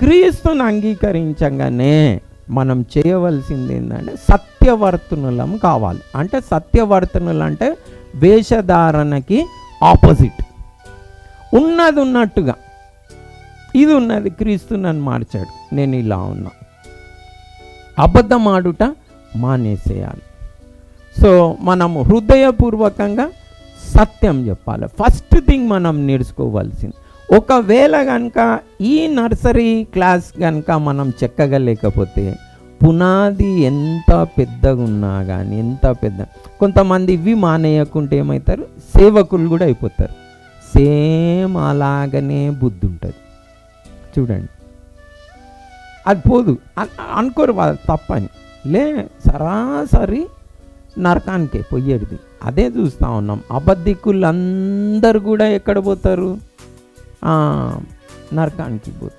క్రీస్తుని అంగీకరించగానే మనం చేయవలసింది ఏంటంటే సత్యవర్తనులం కావాలి. అంటే సత్యవర్తనులు అంటే వేషధారణకి ఆపోజిట్, ఉన్నది ఉన్నట్టుగా, ఇది ఉన్నది, క్రీస్తు నన్ను మార్చాడు, నేను ఇలా ఉన్నా. అబద్ధం ఆడుట మానేసేయాలి. సో మనం హృదయపూర్వకంగా సత్యం చెప్పాలి. ఫస్ట్ థింగ్ మనం నేర్చుకోవాల్సింది. ఒకవేళ కనుక ఈ నర్సరీ క్లాస్ కనుక మనం చెక్కగలేకపోతే పునాది ఎంత పెద్దగా ఉన్నా కానీ, ఎంత పెద్ద, కొంతమంది ఇవి మానేయకుంటే ఏమవుతారు, సేవకులు కూడా అయిపోతారు. సేమ్ అలాగనే బుద్ధి ఉంటుంది చూడండి. అది పోదు అనుకోరు వాళ్ళు తప్పని, సరాసరి నరకానికే పోయేది. అదే చూస్తూ ఉన్నాం. అబద్ధికులు అందరు కూడా ఎక్కడ పోతారు, నరకానికి పోతారు.